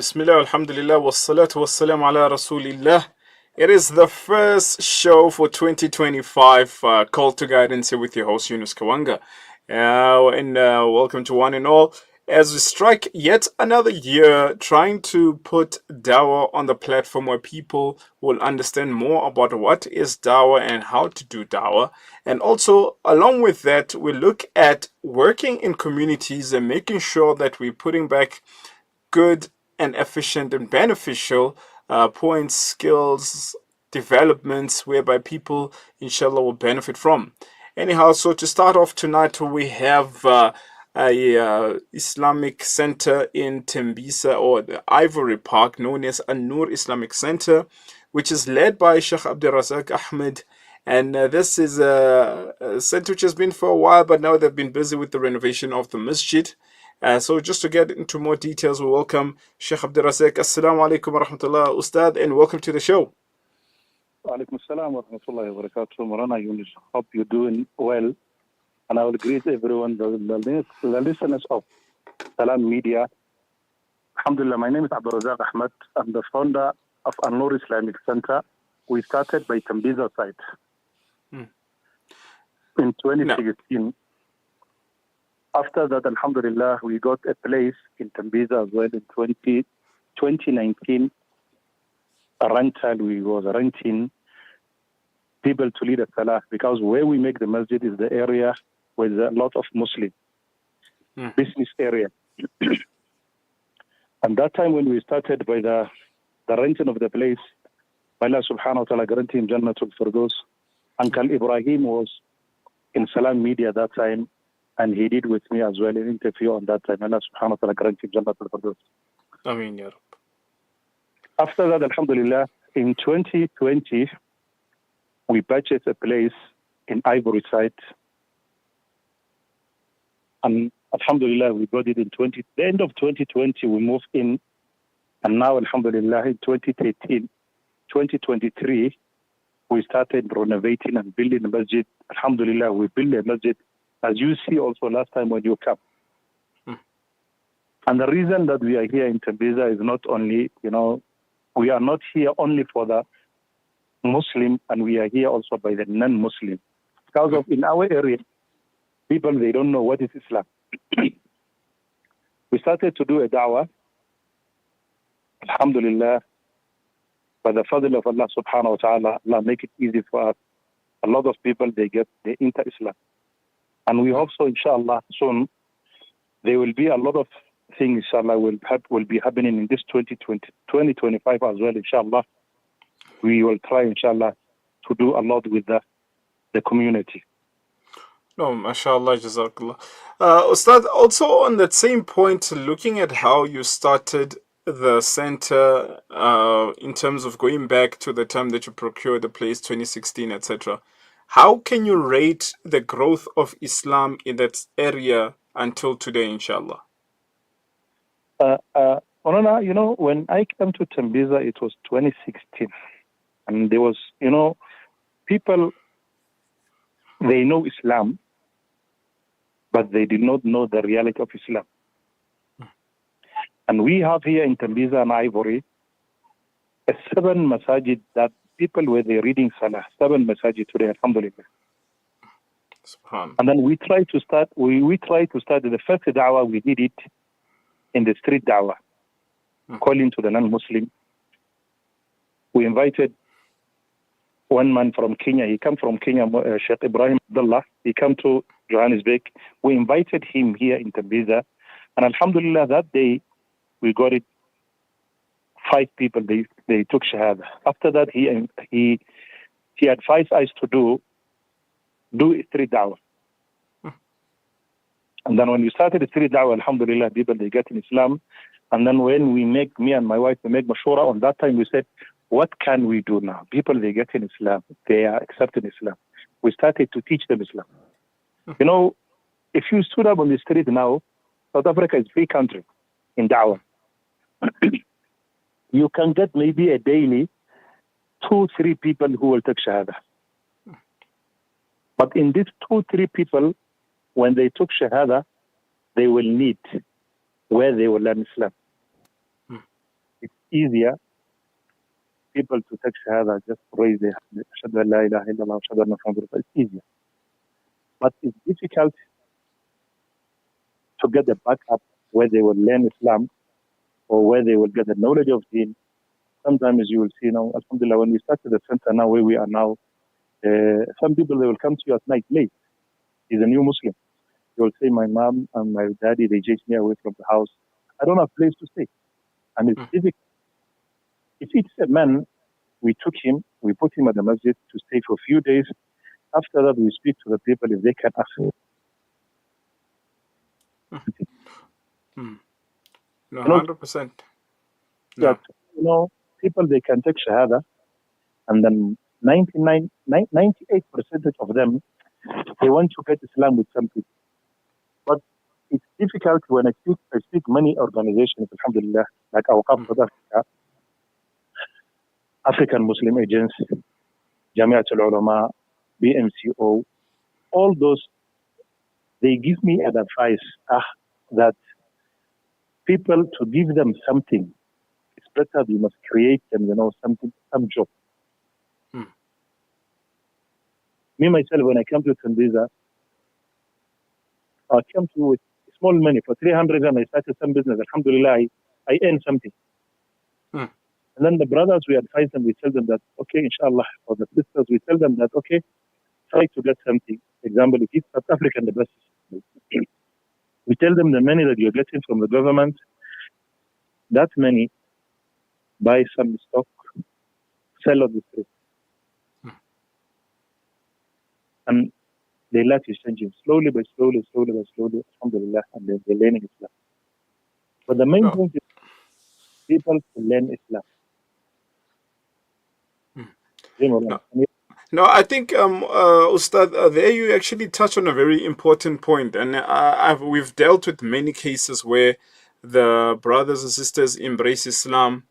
Bismillah, alhamdulillah, wassalatu wassalamu ala rasulillah. It is the first show for 2025, Call to Guidance here with your host, Yunus Kawanga. And welcome to one and all. As we strike yet another year trying to put Dawah on the platform where people will understand more about what is Dawah and how to do Dawah. And also, along with that, we look at working in communities and making sure that we're putting back good and efficient and beneficial points, skills, developments whereby people, inshallah, will benefit from. Anyhow, so to start off tonight, we have a Islamic center in Tembisa, or the Ivory Park, known as Al-Noor Islamic Center, which is led by Sheikh Abdurrazak Ahmed. And this is a center which has been for a while, but now they've been busy with the renovation of the masjid. So just to get into more details, we welcome Sheikh Abdurrazak. Assalamu alaikum wa rahmatullah, Ustad, and welcome to the show. Alaikum assalam wa rahmatullahi wa barakatuh. Moulana Yunus, hope you're doing well. And I will greet everyone, the listeners of Salam Media. Alhamdulillah, my name is Abdurrazak Ahmed. I'm the founder of Al-Noor Islamic Center. We started by Tembiza site in 2016. No. After that, alhamdulillah, we got a place in Tembiza as well in 2019. A rental, we was renting people to lead a salah, because where we make the masjid is the area with a lot of Muslim business area. And that time when we started by the renting of the place, Allah subhanahu wa ta'ala granted him Jannatul Firdaus. Uncle Ibrahim was in Salam Media that time, and he did with me as well an interview on that time. Allah subhanahu wa ta'ala granted him Jannatul Firdaus. Ameen, ya Rab. After that, alhamdulillah, in 2020, we purchased a place in Ivory site. And alhamdulillah, we got it in the end of 2020, we moved in. And now, alhamdulillah, in 2023, we started renovating and building a masjid. Alhamdulillah, we built a masjid, as you see also last time when you come. And the reason that we are here in Tembiza is not only, we are not here only for the Muslim, and we are here also by the non-Muslim. Because of in our area, people, they don't know what is Islam. We started to do a da'wah, alhamdulillah, by the fadl of Allah subhanahu wa ta'ala. Allah make it easy for us. A lot of people, they enter Islam. And we hope so, inshallah, soon, there will be a lot of things, inshallah, will be happening in this 2025 as well, inshallah. We will try, inshallah, to do a lot with the community. No, mashallah, jazakallah. Ustad, also on that same point, looking at how you started the center in terms of going back to the time that you procured the place, 2016, etc., how can you rate the growth of Islam in that area until today, inshallah? Moulana, when I came to Tembiza, it was 2016. And there was, people, they know Islam, but they did not know the reality of Islam. And we have here in Tembiza and Ivory, 7 masajid that people were there reading Salah, 7 masajid today, alhamdulillah. And then we try to start the first da'wah, we did it in the street da'wah, calling to the non-Muslim. We invited one man from Kenya. He came from Kenya, Sheikh Ibrahim Abdullah. He came to Johannesburg. We invited him here in Tembiza. And alhamdulillah, that day, we got it. 5 people, they took Shahada. After that, he advised us to do street da'wah. And then when we started the street da'wah, alhamdulillah, people, they get in Islam. And then when me and my wife, we make mashura, on that time we said, what can we do now? People, they get in Islam. They are accepting Islam. We started to teach them Islam. If you stood up on the street now, South Africa is a free country in da'wah. You can get maybe a daily 2-3 people who will take Shahada. But in these 2-3 people, when they took Shahada, they will need where they will learn Islam. easier people to take shahada, just raise their hand. Ashhadu an la ilaha illallah, ashhadu anna Muhammadan Rasulullah. It's easier. But it's difficult to get the backup where they will learn Islam or where they will get the knowledge of deen. Sometimes you will see now, alhamdulillah, when we started the center now where we are now, some people, they will come to you at night late. He's a new Muslim. They will say, my mom and my daddy, they chased me away from the house. I don't have a place to stay. And it's difficult. If it's a man, we took him, we put him at the masjid to stay for a few days. After that, we speak to the people if they can ask. No, 100%. No. That, people, they can take shahada, and then 98% of them, they want to get Islam with some people. But it's difficult when I speak many organizations, alhamdulillah, like our South Africa, African Muslim Agency, Jamiat al-Ulama, BMCO, all those, they give me an advice that people, to give them something, it's better you must create them, something, some job. Me, myself, when I came to Tanzania, I came to with small money for 300 and I started some business. Alhamdulillah, I earned something. And then the brothers, we advise them, we tell them that, okay, inshallah, or the sisters, we tell them that, okay, try to get something. Example, if it's South African, the best. We tell them the money that you're getting from the government, that money, buy some stock, sell on the street. And their life is changing slowly by slowly, alhamdulillah, and they're learning Islam. But the main point is people to learn Islam. No, I think, Ustad, there you actually touch on a very important point. And we've dealt with many cases where the brothers and sisters embrace Islam,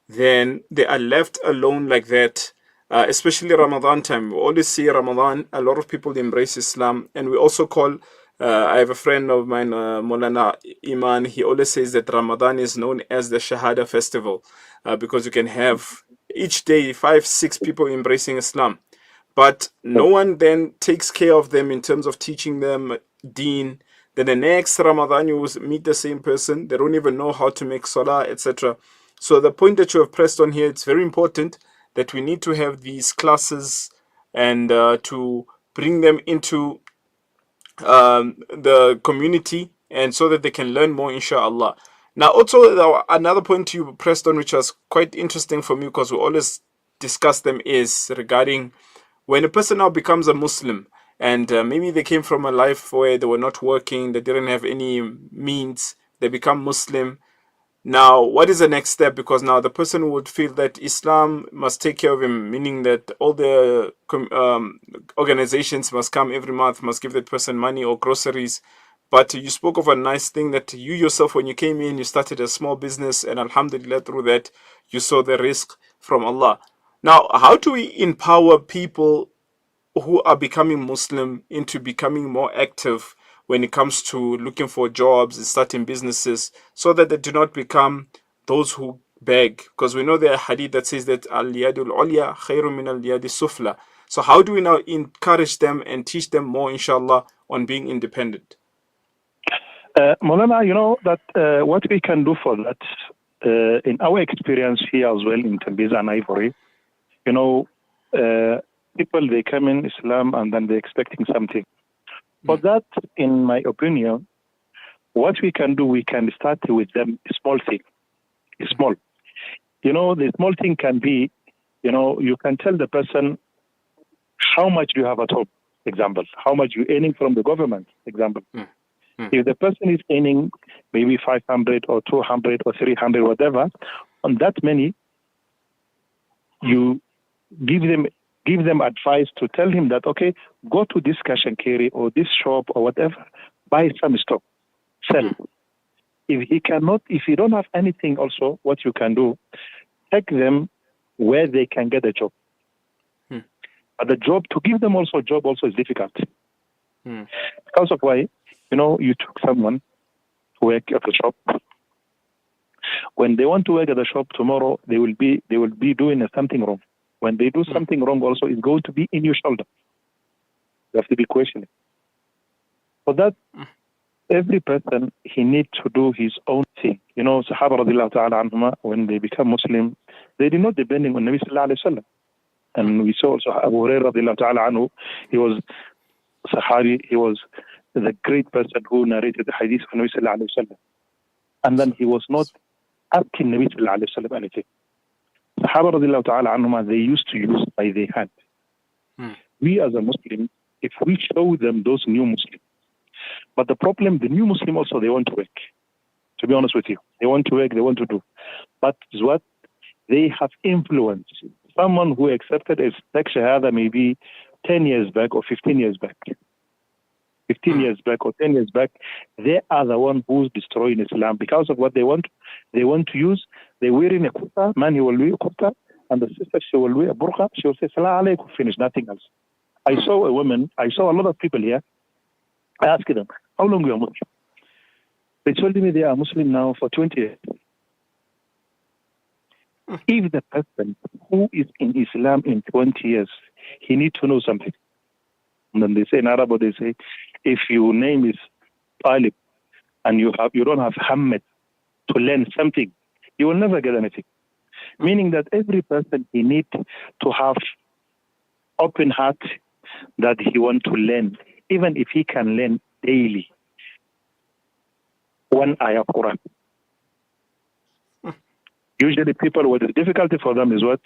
then they are left alone like that. Especially Ramadan time. We always see Ramadan, a lot of people embrace Islam. And we also call, I have a friend of mine, Moulana Iman, he always says that Ramadan is known as the Shahada festival, because you can have each day 5-6 people embracing Islam. But no one then takes care of them in terms of teaching them deen. Then the next Ramadan, you will meet the same person. They don't even know how to make salah, etc. So the point that you have pressed on here, it's very important that we need to have these classes and to bring them into the community, and so that they can learn more, inshallah. Now, also, another point you pressed on, which was quite interesting for me, because we always discuss them, is regarding when a person now becomes a Muslim, and maybe they came from a life where they were not working, they didn't have any means, they become Muslim. Now, what is the next step? Because now the person would feel that Islam must take care of him, meaning that all the organizations must come every month, must give that person money or groceries. But you spoke of a nice thing that you yourself, when you came in, you started a small business, and alhamdulillah, through that, you saw the risk from Allah. Now, how do we empower people who are becoming Muslim into becoming more active when it comes to looking for jobs and starting businesses, so that they do not become those who beg? Because we know there are hadith that says that al-yadul ulya khayrun min al-yadi sufla. So how do we now encourage them and teach them more, inshallah, on being independent? Moulana, that what we can do for that, in our experience here as well in Tanzania and Ivory, people, they come in Islam and then they're expecting something. For that, in my opinion, what we can do, we can start with them a small thing. Small. The small thing can be, you can tell the person how much you have at home, example. How much you're earning from the government, example. If the person is earning maybe 500 or 200 or 300, whatever, on that money, you give them advice to tell him that, okay, go to this cash and carry or this shop or whatever, buy some stock, sell. If you don't have anything also, what you can do, take them where they can get a job. But the job, to give them also a job also is difficult. Because of why, you took someone to work at the shop. When they want to work at the shop tomorrow, they will be doing something wrong. When they do something wrong, also it's going to be in your shoulder. You have to be questioning. For that, every person, he needs to do his own thing. You know, Sahaba radiallahu ta'ala anhuma, when they become Muslim, they did not depending on Nabi sallallahu alayhi wa sallam. And we saw also Abu Hurairah radiallahu ta'ala anhu, he was Sahabi, he was the great person who narrated the hadith of Nabi sallallahu alayhi wa sallam. And then he was not asking Nabi sallallahu alayhi wa sallam anything. Sahaba radiallahu ta'ala anhuma, they used to use by their hand. We as a Muslim, if we show them those new Muslims, but the problem, the new Muslim also, they want to work. To be honest with you, they want to work, they want to do. But what? They have influence. Someone who accepted a shahada maybe 10 years back or 15 years back. 15 years back or 10 years back, they are the one who's destroying Islam because of what they want. They want to use, they're wearing a kurta, man, he will wear a kurta, and the sister, she will wear a burqa, she will say, Salam alaikum, finish, nothing else. I saw a woman, I saw a lot of people here. I asked them, how long you are Muslim? They told me they are Muslim now for 20 years. If the person who is in Islam in 20 years, he needs to know something. And then they say in Arabic, they say, if your name is Talib and you don't have Hammed to learn something, you will never get anything. Meaning that every person, he needs to have open heart that he wants to learn, even if he can learn daily one ayah of Quran. Usually people, what is difficulty for them is what?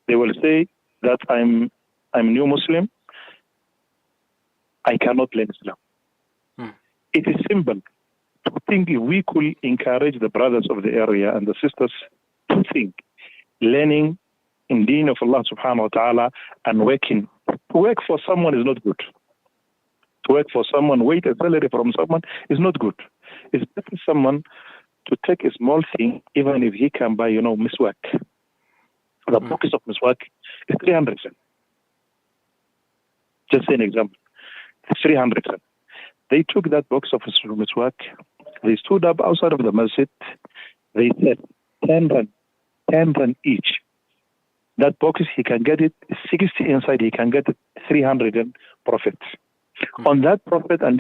They will say that I'm a new Muslim, I cannot learn Islam. It is simple to think if we could encourage the brothers of the area and the sisters to think learning in deen of Allah subhanahu wa ta'ala and working. To work for someone is not good. To work for someone, wait a salary from someone is not good. It's better someone to take a small thing, even if he can buy, miswak. The box of miswak is 300 cents. Just an example. It's 300 cents. They took that box of miswak, they stood up outside of the masjid, they said 10 rand each. That box, he can get it 60 inside, he can get it 300 in profit. On that profit and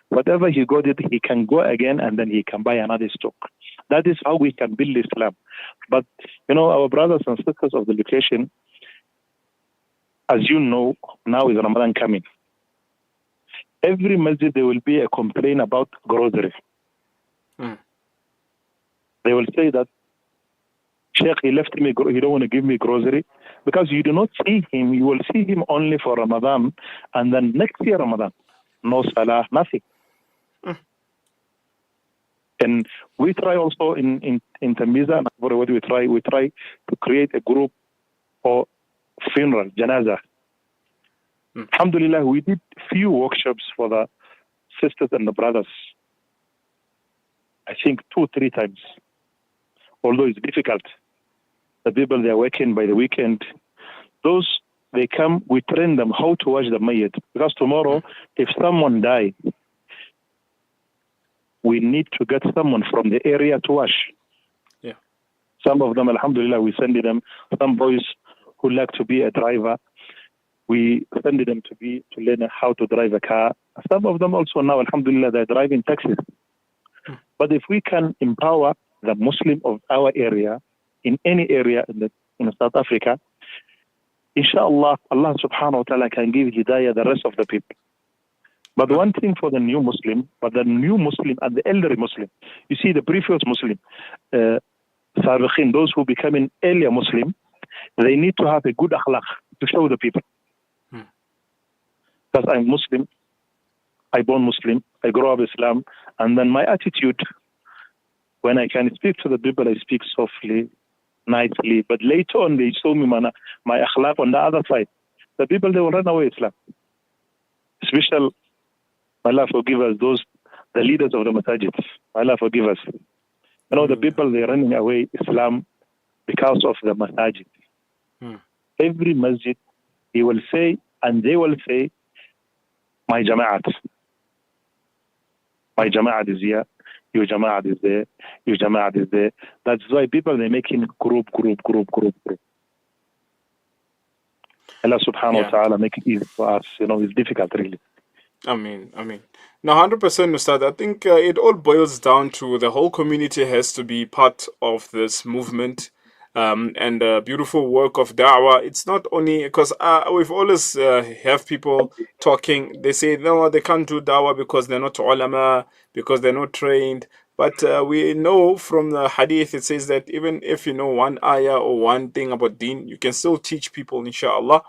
whatever he got it, he can go again and then he can buy another stock. That is how we can build Islam. But, our brothers and sisters of the location, as you know, now is Ramadan coming. Every masjid, there will be a complaint about grocery. They will say that, Sheikh, he left me, he don't want to give me grocery. Because you do not see him, you will see him only for Ramadan, and then next year Ramadan. No salah, nothing. And we try also in Tamiza, what we try to create a group for funeral, janaza. Alhamdulillah, we did few workshops for the sisters and the brothers. I think 2-3 times. Although it's difficult. The people, they are working by the weekend. Those, they come, we train them how to wash the mayyit. Because tomorrow, if someone dies, we need to get someone from the area to wash. Yeah. Some of them, alhamdulillah, we send them. Some boys who like to be a driver, we send them to learn how to drive a car. Some of them also now, alhamdulillah, they're driving taxis. But if we can empower the Muslim of our area, in any area in South Africa, inshallah, Allah subhanahu wa ta'ala can give hidayah the rest of the people. But one thing for the new Muslim and the elderly Muslim, you see the previous Muslim, Sabiqin, those who become an earlier Muslim, they need to have a good akhlaq to show the people. Because I'm Muslim, I born Muslim, I grow up Islam, and then my attitude, when I can speak to the people, I speak softly, nicely. But later on, they show me my akhlaq on the other side. The people, they will run away Islam. Especially, Allah forgive us, the leaders of the masajid. Allah forgive us. The people, they're running away Islam because of the masajid. Every masjid, he will say, and they will say, my jama'at is here. Your Jama'at is there. Your Jama'at is there. That's why people, they're making group. Allah subhanahu wa ta'ala make it easy for us. It's difficult really. I mean. Now, 100%, Ustad. I think it all boils down to the whole community has to be part of this movement. And the beautiful work of da'wah. It's not only because we've always have people talking. They say no, they can't do da'wah because they're not ulama, because they're not trained. But we know from the hadith, it says that even if you know one ayah or one thing about deen, you can still teach people, inshallah.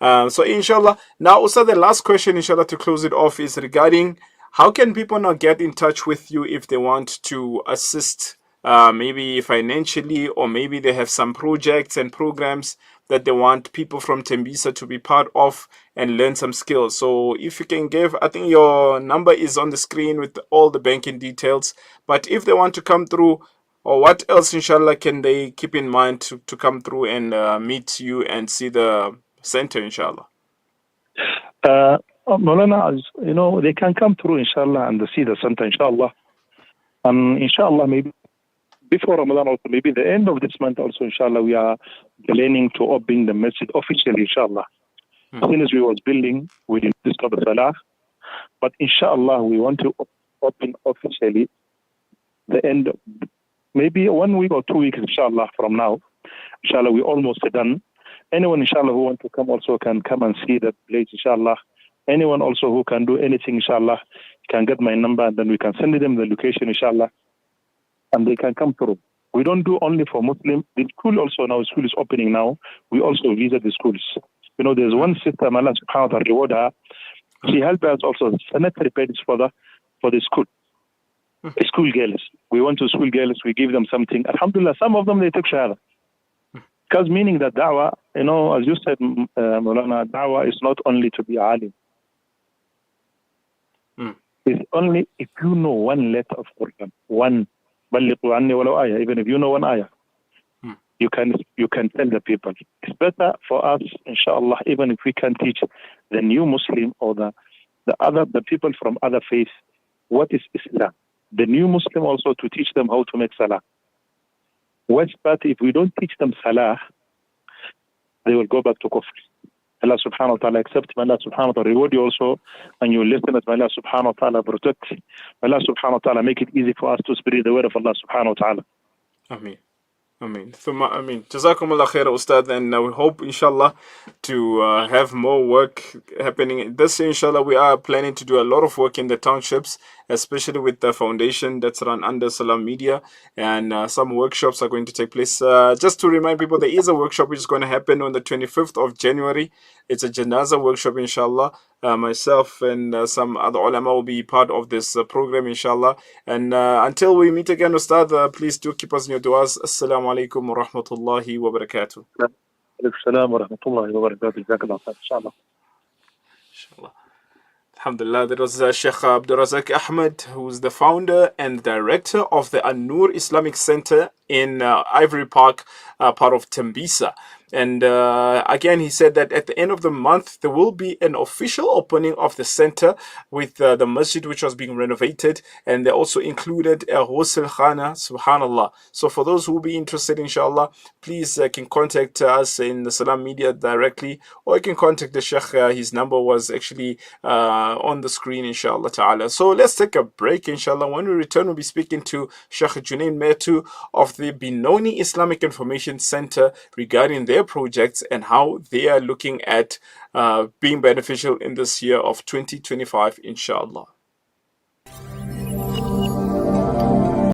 So inshallah, now also the last question, inshallah, to close it off is regarding how can people now get in touch with you if they want to assist, maybe financially, or maybe they have some projects and programs that they want people from Tembisa to be part of and learn some skills. So if you can give, I think your number is on the screen with all the banking details. But if they want to come through, or what else, inshallah, can they keep in mind to come through and meet you and see the center, inshallah? Moulana, they can come through, inshallah, and see the center, inshallah. And inshallah, maybe before Ramadan also, maybe the end of this month also, inshallah, we are planning to open the masjid officially, inshallah. As soon as we was building, we didn't discover Salah. But inshallah, we want to open officially the end, maybe 1 week or 2 weeks, inshallah, from now. Inshallah, we're almost done. Anyone, inshallah, who want to come also can come and see that place, inshallah. Anyone also who can do anything, inshallah, can get my number, and then we can send them the location, inshallah, and they can come through. We don't do only for Muslim. The school also now, school is opening now. We also visit the schools. There's one sister, Allah subhanahu wa ta'ala reward her. She helped us also sanitary pads for the school. School girls. We went to school girls, we give them something. Alhamdulillah, some of them, they took shahada. Because meaning that da'wah, as you said, Moulana, da'wah is not only to be alim. It's only if you know one letter of Quran, one, even if you know one ayah, you can tell the people. It's better for us, inshallah, even if we can teach the new Muslim or the people from other faiths what is Islam. The new Muslim also to teach them how to make salah. What's better if we don't teach them salah, they will go back to kufr. Allah subhanahu wa ta'ala accept, Allah subhanahu wa ta'ala reward you also, and you listen as Allah subhanahu wa ta'ala protect. Allah subhanahu wa ta'ala make it easy for us to spread the word of Allah subhanahu wa ta'ala. Ameen. Jazakumullah khair, Ustad, and we hope, inshallah, to have more work happening. This year, inshallah, we are planning to do a lot of work in the townships, especially with the foundation that's run under Salam Media, and some workshops are going to take place. Just to remind people, there is a workshop which is going to happen on the 25th of January. It's a Janaza workshop, inshallah. Myself and some other ulama will be part of this program, inshallah. And until we meet again, Ustad, please do keep us in your du'as. Assalamu alaikum wa rahmatullahi wa barakatuh. Assalamu wa rahmatullahi wa barakatuh. Jazakallah khair, inshallah. Inshallah. Alhamdulillah, that was Sheikh Abdul Razak Ahmed, who's the founder and director of the Al-Noor Islamic Center in Ivory Park, part of Tembisa. And again, he said that at the end of the month, there will be an official opening of the center with the masjid, which was being renovated. And they also included a ghusl khana, subhanallah. So for those who will be interested, inshallah, please can contact us in the Salam Media directly, or you can contact the Sheikh. His number was actually on the screen, inshallah ta'ala. So let's take a break, inshallah. When we return, we'll be speaking to Sheikh Junaid Metu of the Benoni Islamic Information Center regarding their projects and how they are looking at being beneficial in this year of 2025, inshallah.